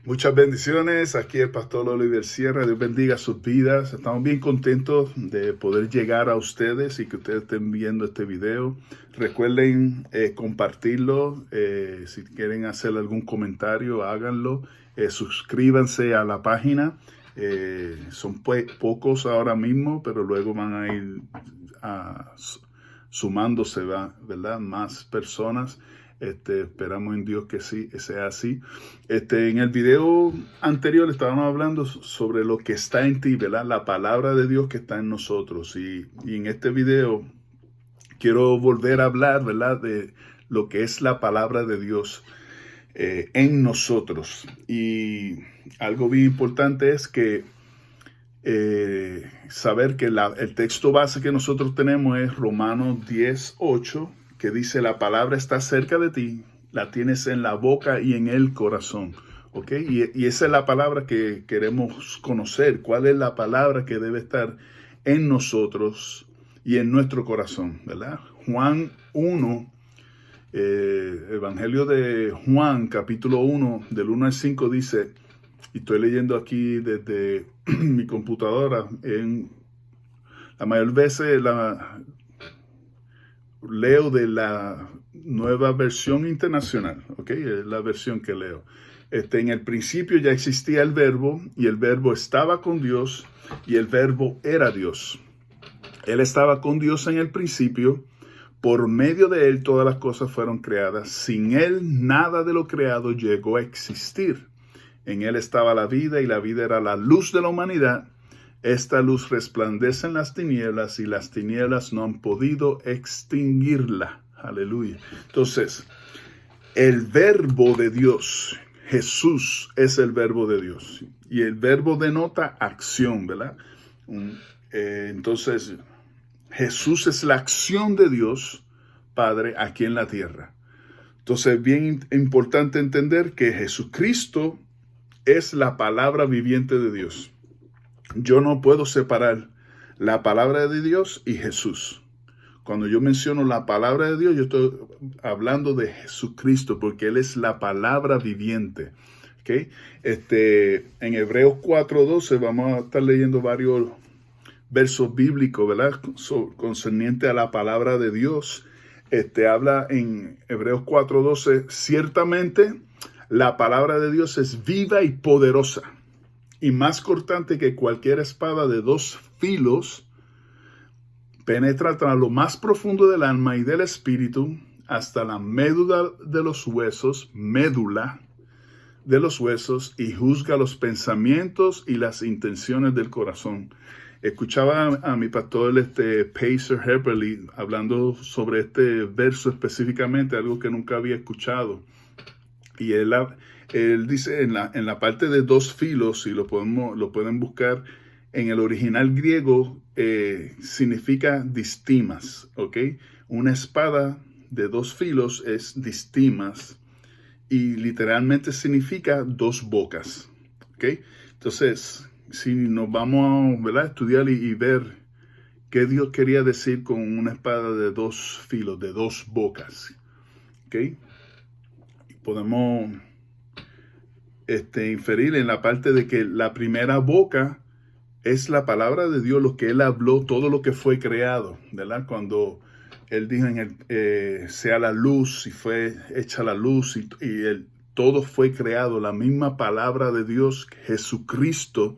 Muchas bendiciones. Aquí el pastor Oliver Sierra. Dios bendiga sus vidas. Estamos bien contentos de poder llegar a ustedes y que ustedes estén viendo este video. Recuerden compartirlo. Si quieren hacer algún comentario, háganlo. Suscríbanse a la página. Son pocos ahora mismo, pero luego van a ir sumándose, ¿verdad? Más personas. Esperamos en Dios que sí, sea así. En el video anterior estábamos hablando sobre lo que está en ti, ¿verdad? La palabra de Dios que está en nosotros. Y en este video quiero volver a hablar, ¿verdad? De lo que es la palabra de Dios en nosotros. Y algo bien importante es que saber que el texto base que nosotros tenemos es Romanos 10:8, que dice: la palabra está cerca de ti, la tienes en la boca y en el corazón. ¿Ok? Y esa es la palabra que queremos conocer. ¿Cuál es la palabra que debe estar en nosotros y en nuestro corazón? ¿Verdad? Juan 1, Evangelio de Juan, capítulo 1, del 1 al 5 dice, y estoy leyendo aquí desde mi computadora, la mayor veces leo de la nueva versión internacional, ¿ok? Es la versión que leo. En el principio ya existía el verbo, y el verbo estaba con Dios, y el verbo era Dios. Él estaba con Dios en el principio. Por medio de él todas las cosas fueron creadas. Sin él nada de lo creado llegó a existir. En él estaba la vida, y la vida era la luz de la humanidad. Esta luz resplandece en las tinieblas, y las tinieblas no han podido extinguirla. Aleluya. Entonces, el verbo de Dios, Jesús es el verbo de Dios. Y el verbo denota acción, ¿verdad? Entonces, Jesús es la acción de Dios Padre aquí en la tierra. Entonces, bien importante entender que Jesucristo es la palabra viviente de Dios. Yo no puedo separar la palabra de Dios y Jesús. Cuando yo menciono la palabra de Dios, yo estoy hablando de Jesucristo, porque Él es la palabra viviente. ¿Okay? En Hebreos 4:12 vamos a estar leyendo varios versos bíblicos, ¿verdad? Concerniente a la palabra de Dios. Habla en Hebreos 4:12, ciertamente la palabra de Dios es viva y poderosa, y más cortante que cualquier espada de dos filos, penetra hasta lo más profundo del alma y del espíritu, hasta la médula de los huesos, y juzga los pensamientos y las intenciones del corazón. Escuchaba a mi pastor, Pacer Hepperly, hablando sobre este verso específicamente, algo que nunca había escuchado. Y él dice en la parte de dos filos, y lo pueden buscar, en el original griego significa distimas, ¿ok? Una espada de dos filos es distimas, y literalmente significa dos bocas, ¿ok? Entonces, si nos vamos a, ¿verdad?, estudiar y ver qué Dios quería decir con una espada de dos filos, de dos bocas, ¿ok? Podemos inferir en la parte de que la primera boca es la palabra de Dios, lo que Él habló, todo lo que fue creado, ¿verdad? Cuando Él dijo sea la luz, y fue hecha la luz, y todo fue creado, la misma palabra de Dios, Jesucristo,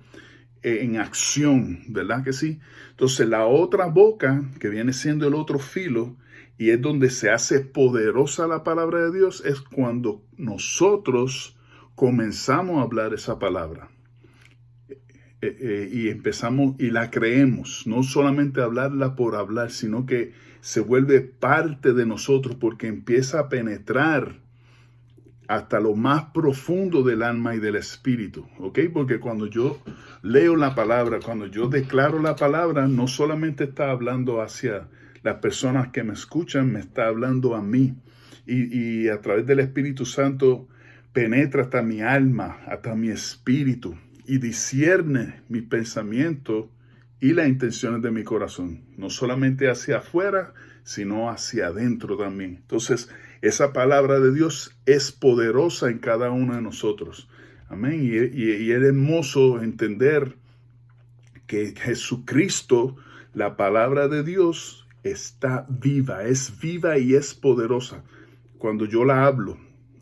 en acción, ¿verdad que sí? Entonces la otra boca, que viene siendo el otro filo, y es donde se hace poderosa la palabra de Dios, es cuando nosotros comenzamos a hablar esa palabra. Y empezamos y la creemos, no solamente hablarla por hablar, sino que se vuelve parte de nosotros, porque empieza a penetrar hasta lo más profundo del alma y del espíritu, ¿ok? Porque cuando yo leo la palabra, cuando yo declaro la palabra, no solamente está hablando hacia las personas que me escuchan, me está hablando a mí, y a través del Espíritu Santo penetra hasta mi alma, hasta mi espíritu, y discierne mi pensamiento y las intenciones de mi corazón, no solamente hacia afuera, sino hacia adentro también. Entonces, esa palabra de Dios es poderosa en cada uno de nosotros. Amén. Y es hermoso entender que Jesucristo, la palabra de Dios, está viva, es viva y es poderosa cuando yo la hablo,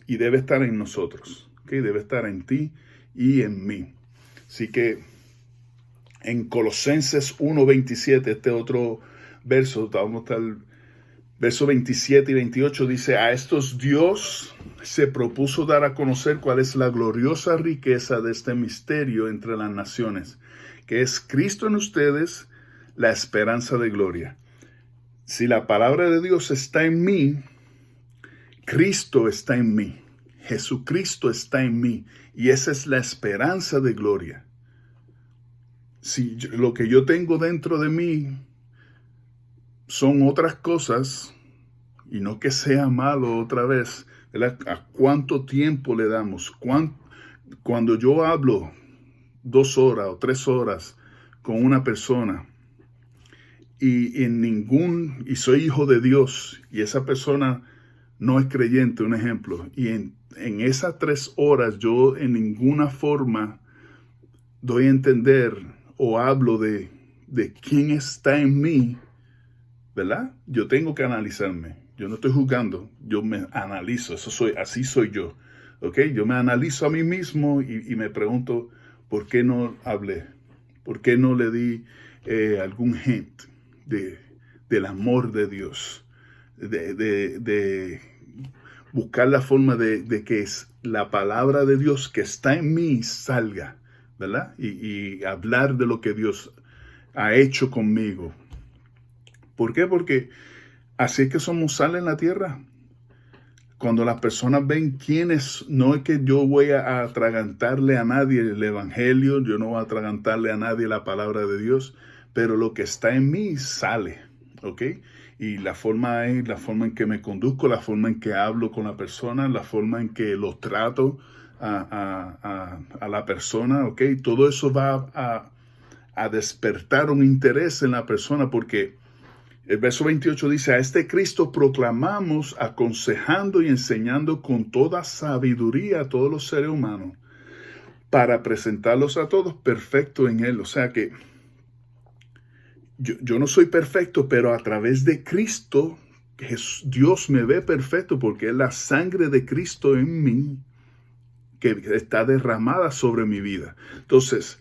y debe estar en nosotros, ¿okay? Debe estar en ti y en mí. Así que en Colosenses 1:27, este otro verso, vamos a estar, verso 27 y 28, dice: a estos Dios se propuso dar a conocer cuál es la gloriosa riqueza de este misterio entre las naciones, que es Cristo en ustedes, la esperanza de gloria. Si la palabra de Dios está en mí, Cristo está en mí, Jesucristo está en mí, y esa es la esperanza de gloria. Si lo que yo tengo dentro de mí son otras cosas, y no que sea malo otra vez, ¿verdad? ¿A cuánto tiempo le damos? Cuando yo hablo 2 horas o 3 horas con una persona y soy hijo de Dios, y esa persona no es creyente, un ejemplo, y en esas 3 horas yo en ninguna forma doy a entender o hablo de quién está en mí, ¿verdad? Yo tengo que analizarme. Yo no estoy juzgando, yo me analizo, así soy yo, ¿ok? Yo me analizo a mí mismo y me pregunto, ¿por qué no hablé? ¿Por qué no le di algún hint del amor de Dios? De buscar la forma de que la palabra de Dios que está en mí salga, ¿verdad? Y hablar de lo que Dios ha hecho conmigo. ¿Por qué? Porque así es que somos sal en la tierra. Cuando las personas ven quiénes, no es que yo voy a atragantarle a nadie el evangelio, yo no voy a atragantarle a nadie la palabra de Dios, pero lo que está en mí sale, ¿ok? Y la forma es la forma en que me conduzco, la forma en que hablo con la persona, la forma en que los trato a la persona, ¿ok? Todo eso va a despertar un interés en la persona, porque el verso 28 dice: a este Cristo proclamamos, aconsejando y enseñando con toda sabiduría a todos los seres humanos, para presentarlos a todos perfectos en Él. O sea que yo no soy perfecto, pero a través de Cristo, Dios me ve perfecto, porque es la sangre de Cristo en mí que está derramada sobre mi vida. Entonces,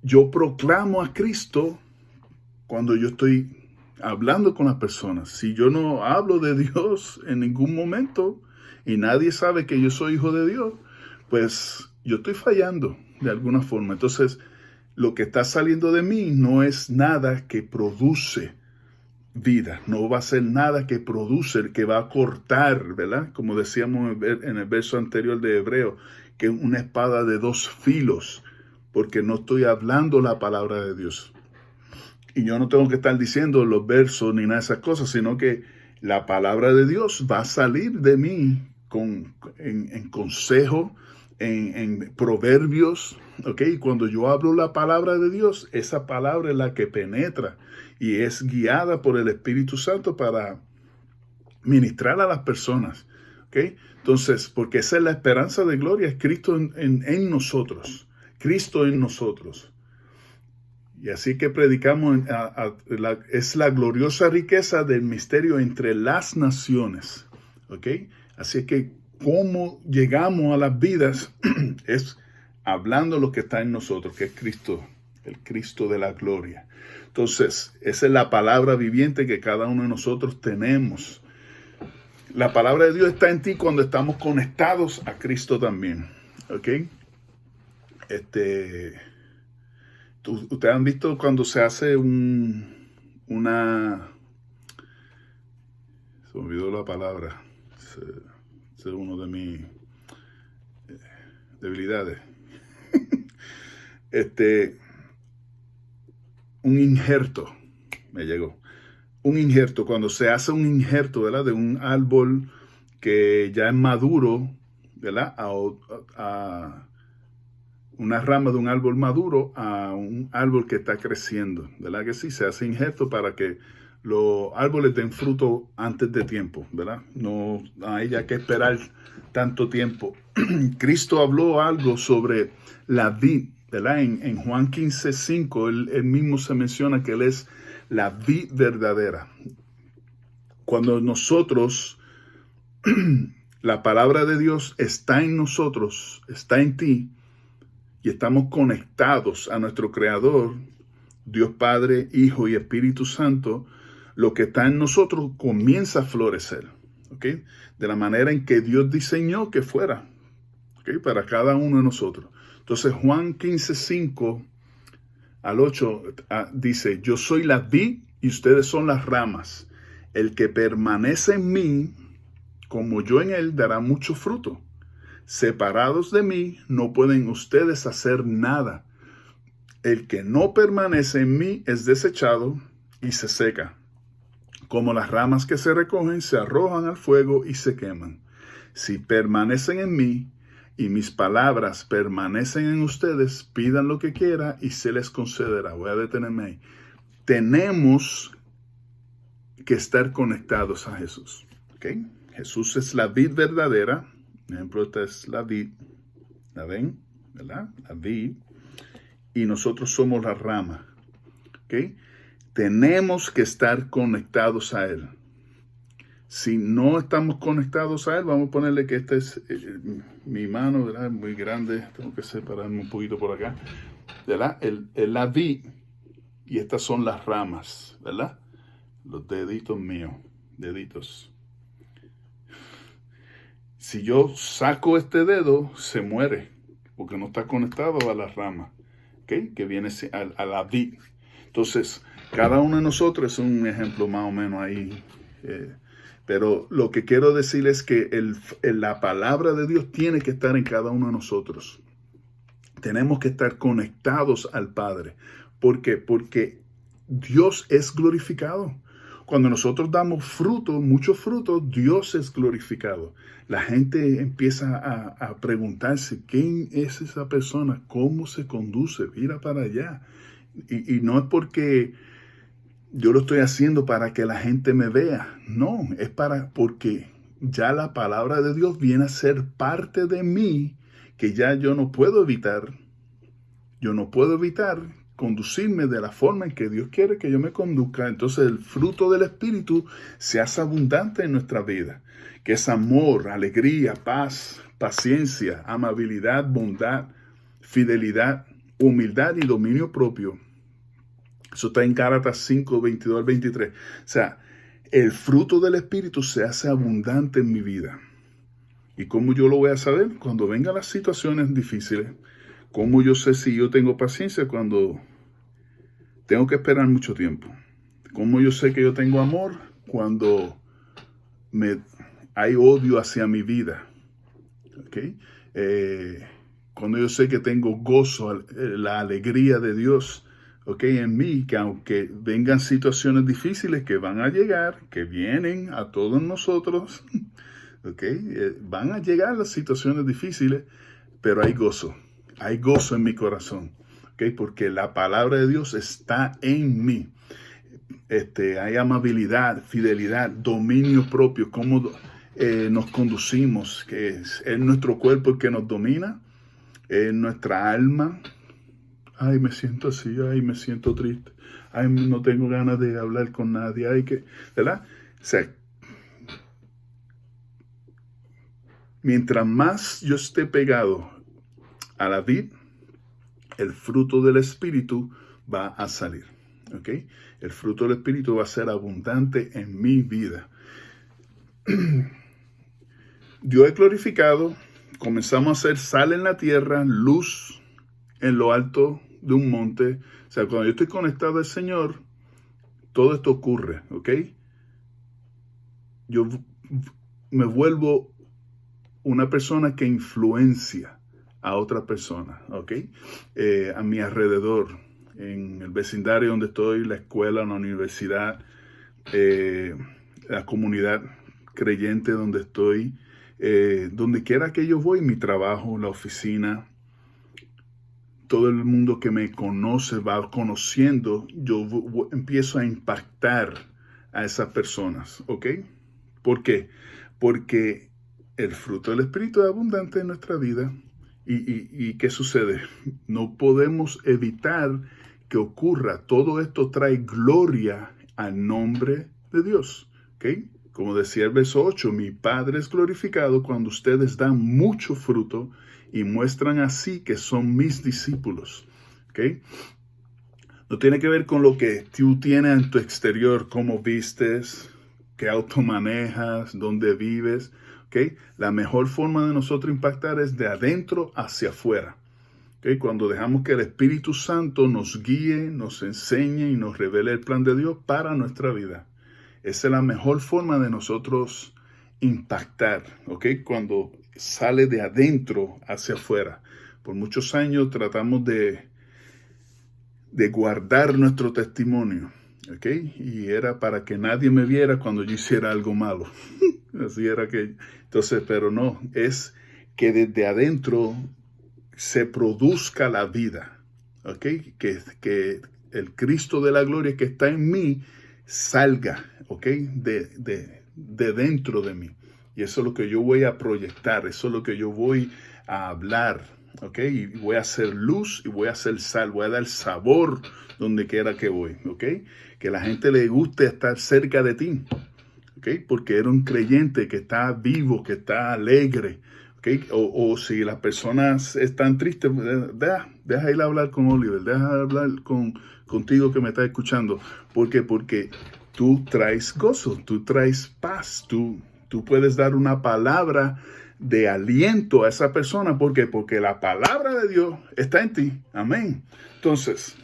yo proclamo a Cristo cuando yo estoy hablando con las personas. Si yo no hablo de Dios en ningún momento y nadie sabe que yo soy hijo de Dios, pues yo estoy fallando de alguna forma. Entonces, lo que está saliendo de mí no es nada que produce vida, no va a ser nada que produce, que va a cortar, ¿verdad? Como decíamos en el verso anterior de Hebreo, que es una espada de 2 filos, porque no estoy hablando la palabra de Dios. Y yo no tengo que estar diciendo los versos ni nada de esas cosas, sino que la palabra de Dios va a salir de mí en consejo, en proverbios, ¿ok? Y cuando yo hablo la palabra de Dios, esa palabra es la que penetra y es guiada por el Espíritu Santo para ministrar a las personas, ¿ok? Entonces, porque esa es la esperanza de gloria, es Cristo en nosotros, Cristo en nosotros. Y así que predicamos, es la gloriosa riqueza del misterio entre las naciones, ¿ok? Así que cómo llegamos a las vidas es hablando lo que está en nosotros, que es Cristo, el Cristo de la gloria. Entonces, esa es la palabra viviente que cada uno de nosotros tenemos. La palabra de Dios está en ti cuando estamos conectados a Cristo también, ¿ok? Ustedes han visto cuando se hace se me olvidó la palabra, es uno de mis debilidades. Un injerto, me llegó. Un injerto, cuando se hace un injerto, ¿verdad? De un árbol que ya es maduro, ¿verdad? A una rama de un árbol maduro a un árbol que está creciendo, ¿verdad que sí? Se hace injerto para que los árboles den fruto antes de tiempo, ¿verdad? No hay ya que esperar tanto tiempo. Cristo habló algo sobre la vid, ¿verdad? En Juan 15:5, él mismo se menciona que Él es la vid verdadera. Cuando nosotros, la palabra de Dios está en nosotros, está en ti, y estamos conectados a nuestro Creador, Dios Padre, Hijo y Espíritu Santo, lo que está en nosotros comienza a florecer, ¿ok? De la manera en que Dios diseñó que fuera, ¿ok? Para cada uno de nosotros. Entonces Juan 15:5 al 8 dice, yo soy la vid y ustedes son las ramas. El que permanece en mí, como yo en él, dará mucho fruto. Separados de mí, no pueden ustedes hacer nada. El que no permanece en mí es desechado y se seca. Como las ramas que se recogen, se arrojan al fuego y se queman. Si permanecen en mí y mis palabras permanecen en ustedes, pidan lo que quieran y se les concederá. Voy a detenerme ahí. Tenemos que estar conectados a Jesús. ¿Okay? Jesús es la vid verdadera. Por ejemplo, esta es la vid. ¿La ven? ¿Verdad? La vid. Y nosotros somos la rama. ¿Okay? Tenemos que estar conectados a Él. Si no estamos conectados a Él, vamos a ponerle que esta es mi mano, ¿verdad? Muy grande. Tengo que separarme un poquito por acá. ¿Verdad? La vid. Y estas son las ramas, ¿verdad? Los deditos míos. Deditos. Si yo saco este dedo, se muere, porque no está conectado a la rama, ¿okay? Que viene a la vid. Entonces, cada uno de nosotros es un ejemplo más o menos ahí. Pero lo que quiero decir es que la palabra de Dios tiene que estar en cada uno de nosotros. Tenemos que estar conectados al Padre. ¿Por qué? Porque Dios es glorificado. Cuando nosotros damos fruto, muchos frutos, Dios es glorificado. La gente empieza a preguntarse, ¿quién es esa persona? ¿Cómo se conduce? Mira para allá. Y no es porque yo lo estoy haciendo para que la gente me vea. No, es porque ya la palabra de Dios viene a ser parte de mí, que ya yo no puedo evitar. Yo no puedo evitar conducirme de la forma en que Dios quiere que yo me conduzca. Entonces el fruto del Espíritu se hace abundante en nuestra vida, que es amor, alegría, paz, paciencia, amabilidad, bondad, fidelidad, humildad y dominio propio. Eso está en Gálatas 5, 22 al 23. O sea, el fruto del Espíritu se hace abundante en mi vida. ¿Y cómo yo lo voy a saber? Cuando vengan las situaciones difíciles. ¿Cómo yo sé si yo tengo paciencia cuando tengo que esperar mucho tiempo? ¿Cómo yo sé que yo tengo amor cuando hay odio hacia mi vida? ¿Okay? Cuando yo sé que tengo gozo, la alegría de Dios, ¿okay? En mí, que aunque vengan situaciones difíciles que van a llegar, que vienen a todos nosotros, ¿okay? Van a llegar las situaciones difíciles, pero hay gozo. Hay gozo en mi corazón, ¿okay? Porque la palabra de Dios está en mí. Hay amabilidad, fidelidad, dominio propio, cómo nos conducimos, que es nuestro cuerpo el que nos domina, es nuestra alma. Ay, me siento así, ay, me siento triste, ay, no tengo ganas de hablar con nadie, ay, ¿verdad? O sea, mientras más yo esté pegado a la vid, el fruto del Espíritu va a salir, ¿ok? El fruto del Espíritu va a ser abundante en mi vida. Dios es glorificado, comenzamos a ser sal en la tierra, luz en lo alto de un monte. O sea, cuando yo estoy conectado al Señor, todo esto ocurre, ¿ok? Yo me vuelvo una persona que influencia a otra persona, ¿ok? A mi alrededor, en el vecindario donde estoy, la escuela, la universidad, la comunidad creyente donde estoy, donde quiera que yo voy, mi trabajo, la oficina, todo el mundo que me conoce va conociendo, yo empiezo a impactar a esas personas, ¿ok? ¿Por qué? Porque el fruto del Espíritu es abundante en nuestra vida. ¿Y qué sucede? No podemos evitar que ocurra. Todo esto trae gloria al nombre de Dios, ¿ok? Como decía el verso 8, mi Padre es glorificado cuando ustedes dan mucho fruto y muestran así que son mis discípulos, ¿ok? No tiene que ver con lo que tú tienes en tu exterior, cómo vistes, qué auto manejas, dónde vives, ¿ok? La mejor forma de nosotros impactar es de adentro hacia afuera, ¿ok? Cuando dejamos que el Espíritu Santo nos guíe, nos enseñe y nos revele el plan de Dios para nuestra vida. Esa es la mejor forma de nosotros impactar, ¿ok? Cuando sale de adentro hacia afuera. Por muchos años tratamos de guardar nuestro testimonio, ¿ok? Y era para que nadie me viera cuando yo hiciera algo malo. Así era que, entonces, pero no, es que desde adentro se produzca la vida, ¿ok? Que el Cristo de la gloria que está en mí salga, ¿ok? De dentro de mí. Y eso es lo que yo voy a proyectar, eso es lo que yo voy a hablar, ¿ok? Y voy a hacer luz y voy a hacer sal, voy a dar sabor donde quiera que voy, ¿ok? Que la gente le guste estar cerca de ti, ¿ok? Porque era un creyente que está vivo, que está alegre, ¿ok? O si las personas están tristes, deja ir a hablar con Oliver, deja hablar contigo que me está escuchando. ¿Por qué? Porque tú traes gozo, tú traes paz, tú puedes dar una palabra de aliento a esa persona. ¿Por qué? Porque la palabra de Dios está en ti. Amén. Entonces,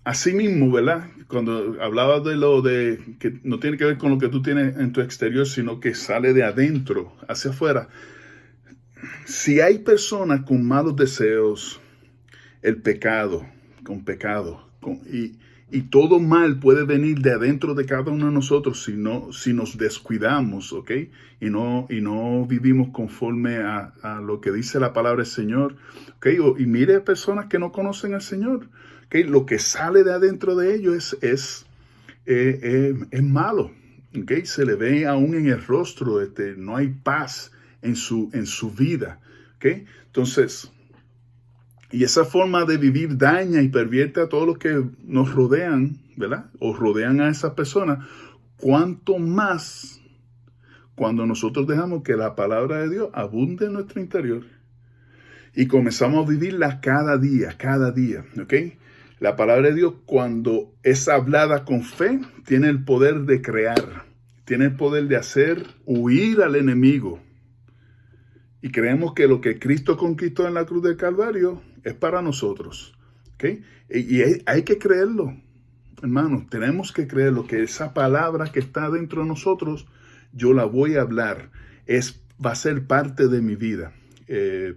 así mismo, ¿verdad? Cuando hablabas de lo de que no tiene que ver con lo que tú tienes en tu exterior, sino que sale de adentro hacia afuera. Si hay personas con malos deseos, el pecado, y todo mal puede venir de adentro de cada uno de nosotros si nos descuidamos, ¿ok? Y no vivimos conforme a lo que dice la palabra del Señor, ¿ok? Y mire personas que no conocen al Señor, ¿ok? Lo que sale de adentro de ellos es malo, ¿ok? Se le ve aún en el rostro, no hay paz en su vida, ¿ok? Entonces, y esa forma de vivir daña y pervierte a todos los que nos rodean, ¿verdad? O rodean a esas personas. Cuanto más cuando nosotros dejamos que la palabra de Dios abunde en nuestro interior y comenzamos a vivirla cada día, ¿ok? La palabra de Dios, cuando es hablada con fe, tiene el poder de crear, tiene el poder de hacer huir al enemigo. Y creemos que lo que Cristo conquistó en la cruz del Calvario es para nosotros, ¿ok? Y hay que creerlo, hermanos. Tenemos que creerlo, que esa palabra que está dentro de nosotros, yo la voy a hablar. Va a ser parte de mi vida.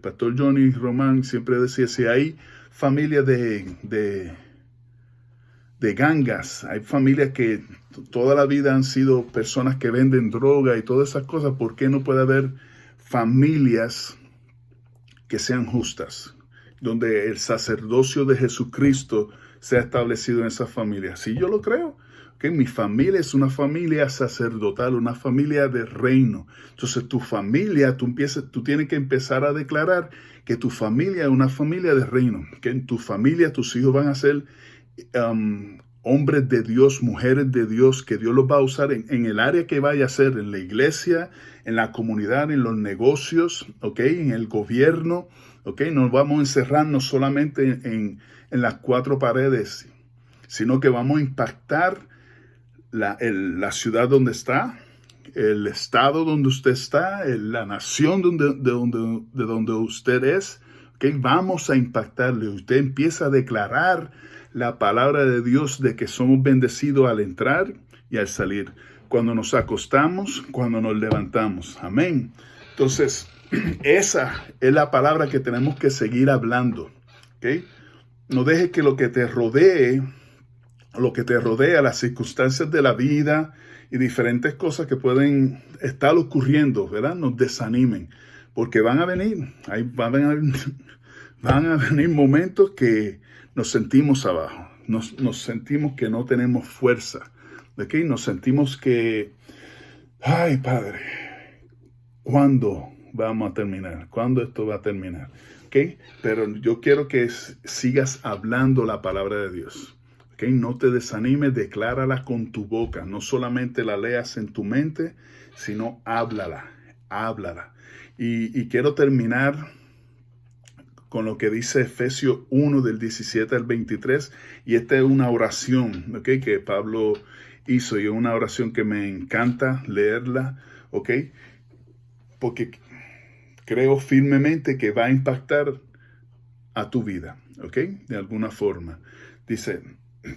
Pastor Johnny Román siempre decía, si hay familias de gangas, hay familias que toda la vida han sido personas que venden droga y todas esas cosas, ¿por qué no puede haber familias que sean justas, donde el sacerdocio de Jesucristo sea establecido en esas familias? Sí, yo lo creo, que mi familia es una familia sacerdotal, una familia de reino. Entonces tu familia, tú tienes que empezar a declarar que tu familia es una familia de reino, que en tu familia tus hijos van a ser hombres de Dios, mujeres de Dios, que Dios los va a usar en el área que vaya a ser, en la iglesia, en la comunidad, en los negocios, ¿ok? En el gobierno, ¿ok? No vamos a encerrarnos solamente en las cuatro paredes, sino que vamos a impactar la ciudad donde está, el estado donde usted está, la nación de donde usted es, ¿ok? Vamos a impactarle. Usted empieza a declarar la palabra de Dios de que somos bendecidos al entrar y al salir, cuando nos acostamos, cuando nos levantamos. Amén. Entonces, esa es la palabra que tenemos que seguir hablando, ¿ok? No dejes que lo que te rodea, las circunstancias de la vida y diferentes cosas que pueden estar ocurriendo, ¿verdad?, nos desanimen, porque van a venir momentos que nos sentimos abajo, nos sentimos que no tenemos fuerza, ¿ok? Nos sentimos que, ay, Padre, ¿cuándo vamos a terminar? ¿Cuándo esto va a terminar? ¿Ok? Pero yo quiero que sigas hablando la palabra de Dios. ¿Ok? No te desanimes, declárala con tu boca. No solamente la leas en tu mente, sino háblala. Y quiero terminar con lo que dice Efesios 1 del 17 al 23. Y esta es una oración, ¿ok? Que Pablo hizo, y es una oración que me encanta leerla, ¿ok? Porque creo firmemente que va a impactar a tu vida, ¿ok? De alguna forma. Dice,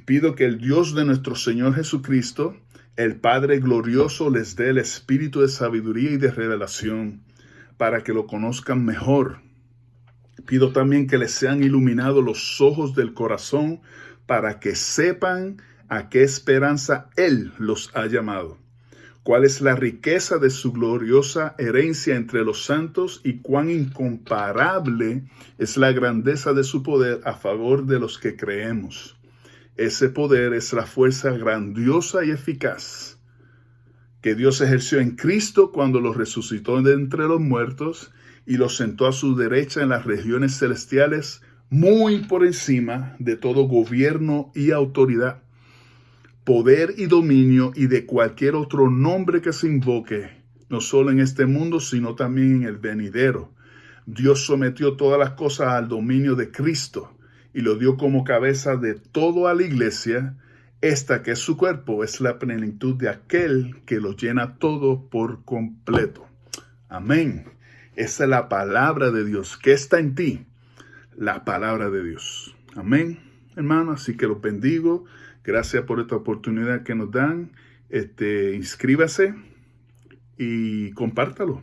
pido que el Dios de nuestro Señor Jesucristo, el Padre glorioso, les dé el espíritu de sabiduría y de revelación para que lo conozcan mejor. Pido también que les sean iluminados los ojos del corazón para que sepan a qué esperanza Él los ha llamado, cuál es la riqueza de su gloriosa herencia entre los santos y cuán incomparable es la grandeza de su poder a favor de los que creemos. Ese poder es la fuerza grandiosa y eficaz que Dios ejerció en Cristo cuando lo resucitó de entre los muertos y lo sentó a su derecha en las regiones celestiales, muy por encima de todo gobierno y autoridad, poder y dominio y de cualquier otro nombre que se invoque, no solo en este mundo, sino también en el venidero. Dios sometió todas las cosas al dominio de Cristo y lo dio como cabeza de todo a la iglesia. Esta, que es su cuerpo, es la plenitud de aquel que lo llena todo por completo. Amén. Esa es la palabra de Dios. ¿Qué está en ti? La palabra de Dios. Amén, hermano. Así que los bendigo. Gracias por esta oportunidad que nos dan. Inscríbase y compártalo.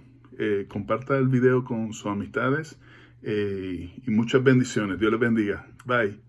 Comparta el video con sus amistades. Y muchas bendiciones. Dios les bendiga. Bye.